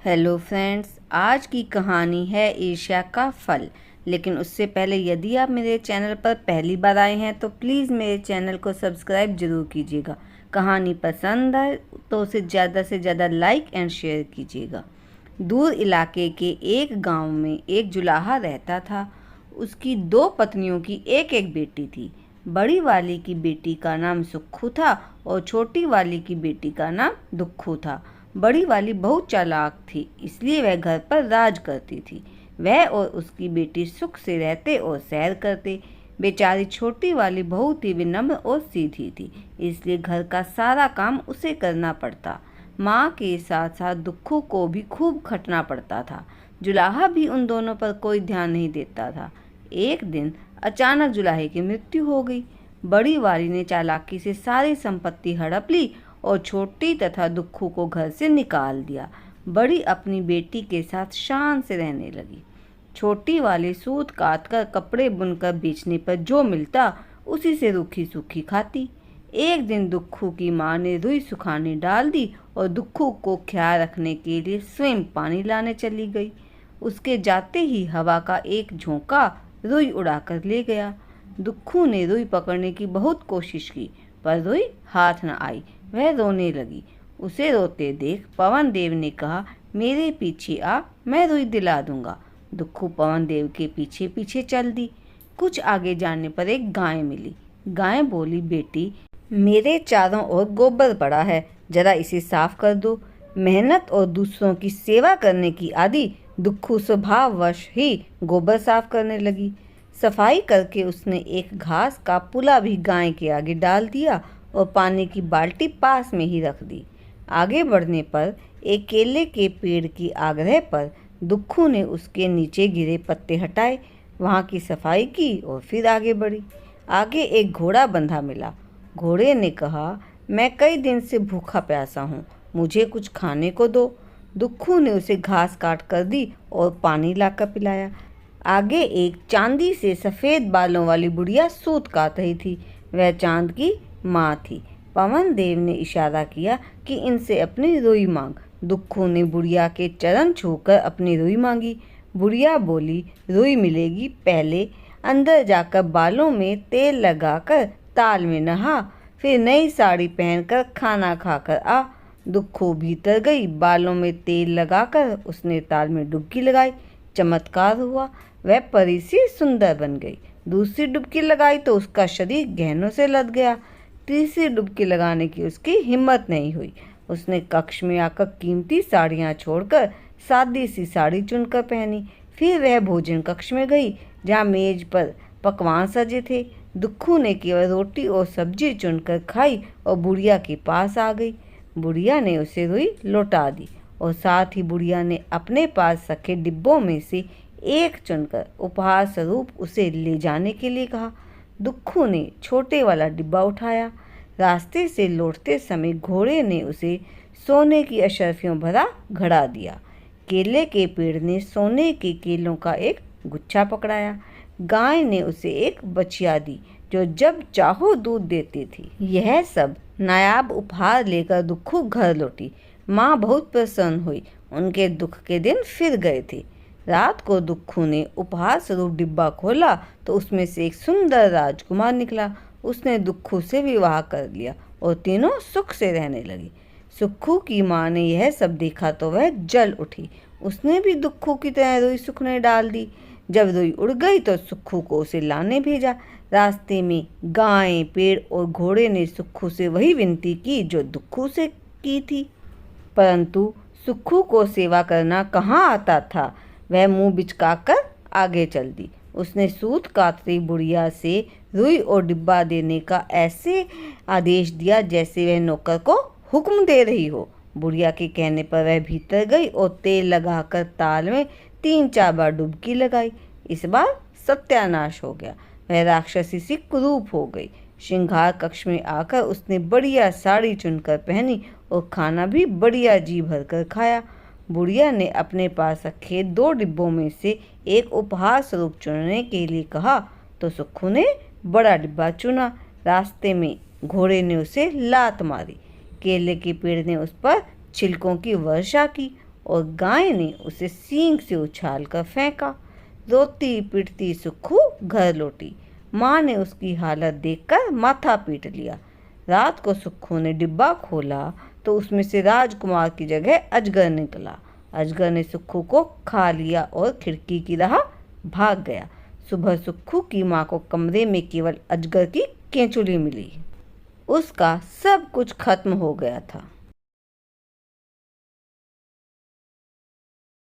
Hello friends, आज की कहानी है ईर्ष्या का फल। लेकिन उससे पहले यदि आप मेरे चैनल पर पहली बार आए हैं तो प्लीज़ मेरे चैनल को सब्सक्राइब जरूर कीजिएगा। कहानी पसंद आए तो उसे ज़्यादा से ज़्यादा लाइक एंड शेयर कीजिएगा। दूर इलाके के एक गांव में एक जुलाहा रहता था। उसकी दो पत्नियों की एक एक बेटी थी। बड़ी वाली की बेटी का नाम सुक्खू था और छोटी वाली की बेटी का नाम दुक्खू था। बड़ी वाली बहुत चालाक थी, इसलिए वह घर पर राज करती थी। वह और उसकी बेटी सुख से रहते और सैर करते। बेचारी छोटी वाली बहुत ही विनम्र और सीधी थी, इसलिए घर का सारा काम उसे करना पड़ता। माँ के साथ साथ दुक्खू को भी खूब खटना पड़ता था। जुलाहा भी उन दोनों पर कोई ध्यान नहीं देता था। एक दिन अचानक जुलाहे की मृत्यु हो गई। बड़ी वाली ने चालाकी से सारी संपत्ति हड़प ली और छोटी तथा दुक्खू को घर से निकाल दिया। बड़ी अपनी बेटी के साथ शान से रहने लगी। छोटी वाली सूत काट कर कपड़े बुनकर बेचने पर जो मिलता उसी से रूखी सूखी खाती। एक दिन दुक्खू की माँ ने रुई सुखाने डाल दी और दुक्खू को ख्याल रखने के लिए स्वयं पानी लाने चली गई। उसके जाते ही हवा का एक झोंका रुई उड़ाकर ले गया। दुक्खू ने रुई पकड़ने की बहुत कोशिश की, पर रुई हाथ न आई। वह रोने लगी। उसे रोते देख पवन देव ने कहा, मेरे पीछे आ, मैं रुई दिला दूंगा। दुक्खू पवन देव के पीछे पीछे चल दी। कुछ आगे जाने पर एक गाय मिली। गाय बोली, बेटी, मेरे चारों ओर गोबर पड़ा है, जरा इसे साफ कर दो। मेहनत और दूसरों की सेवा करने की आदि दुक्खू स्वभाववश ही गोबर साफ करने लगी। सफाई करके उसने एक घास का पुला भी गाय के आगे डाल दिया और पानी की बाल्टी पास में ही रख दी। आगे बढ़ने पर एक केले के पेड़ की आग्रह पर दुक्खू ने उसके नीचे गिरे पत्ते हटाए, वहाँ की सफाई की और फिर आगे बढ़ी। आगे एक घोड़ा बंधा मिला। घोड़े ने कहा, मैं कई दिन से भूखा प्यासा हूँ, मुझे कुछ खाने को दो। दुक्खू ने उसे घास काट कर दी और पानी लाकर पिलाया। आगे एक चांदी से सफ़ेद बालों वाली बुढ़िया सूत काट रही थी। वह चांद की माँ थी। पवन देव ने इशारा किया कि इनसे अपनी रुई मांग। दुक्खू ने बुढ़िया के चरण छूकर अपनी रुई मांगी। बुढ़िया बोली, रुई मिलेगी, पहले अंदर जाकर बालों में तेल लगाकर ताल में नहा, फिर नई साड़ी पहनकर खाना खाकर आ। दुक्खू भीतर गई। बालों में तेल लगाकर उसने ताल में डुबकी लगाई। चमत्कार हुआ, वह परी सी सुंदर बन गई। दूसरी डुबकी लगाई तो उसका शरीर गहनों से लद गया। तीसरी डुबकी लगाने की उसकी हिम्मत नहीं हुई। उसने कक्ष में आकर कीमती साड़ियाँ छोड़कर सादी सी साड़ी चुनकर पहनी। फिर वह भोजन कक्ष में गई, जहाँ मेज पर पकवान सजे थे। दुक्खू ने केवल रोटी और सब्जी चुनकर खाई और बुढ़िया के पास आ गई। बुढ़िया ने उसे रुई लौटा दी और साथ ही बुढ़िया ने अपने पास रखे डिब्बों में से एक चुनकर उपहार स्वरूप उसे ले जाने के लिए कहा। दुक्खू ने छोटे वाला डिब्बा उठाया। रास्ते से लौटते समय घोड़े ने उसे सोने की अशर्फियों भरा घड़ा दिया। केले के पेड़ ने सोने के केलों का एक गुच्छा पकड़ाया। गाय ने उसे एक बछिया दी जो जब चाहो दूध देती थी। यह सब नायाब उपहार लेकर दुक्खू घर लौटी। माँ बहुत प्रसन्न हुई। उनके दुख के दिन फिर गए थे। रात को दुक्खू ने उपहार स्वरूप डिब्बा खोला तो उसमें से एक सुंदर राजकुमार निकला। उसने दुक्खू से विवाह कर लिया और तीनों सुख से रहने लगी। सुक्खू की माँ ने यह सब देखा तो वह जल उठी। उसने भी दुक्खू की तरह रुई सूखने डाल दी। जब रुई उड़ गई तो सुक्खू को उसे लाने भेजा। रास्ते में गाय, पेड़ और घोड़े ने सुक्खू से वही विनती की जो दुक्खू से की थी, परंतु सुक्खू को सेवा करना कहाँ आता था। वह मुंह बिचकाकर आगे चल दी। उसने सूत कातरी बुढ़िया से रुई और डिब्बा देने का ऐसे आदेश दिया जैसे वह नौकर को हुक्म दे रही हो। बुढ़िया के कहने पर वह भीतर गई और तेल लगाकर ताल में 3-4 बार डुबकी लगाई। इस बार सत्यानाश हो गया। वह राक्षसी सी कुरूप हो गई। श्रृंगार कक्ष में आकर उसने बढ़िया साड़ी चुनकर पहनी और खाना भी बढ़िया जी भरकर खाया। बुढ़िया ने अपने पास रखे 2 डिब्बों में से एक उपहार स्वरूप चुनने के लिए कहा तो सुक्खू ने बड़ा डिब्बा चुना। रास्ते में घोड़े ने उसे लात मारी। केले के पेड़ ने उस पर छिलकों की वर्षा की और गाय ने उसे सींग से उछाल कर फेंका। रोती पिटती सुक्खू घर लौटी। माँ ने उसकी हालत देखकर माथा पीट लिया। रात को सुक्खू ने डिब्बा खोला तो उसमें से राजकुमार की जगह अजगर निकला। अजगर ने सुक्खू को खा लिया और खिड़की की राह भाग गया। सुबह सुक्खू की माँ को कमरे में केवल अजगर की केंचुली मिली। उसका सब कुछ खत्म हो गया था।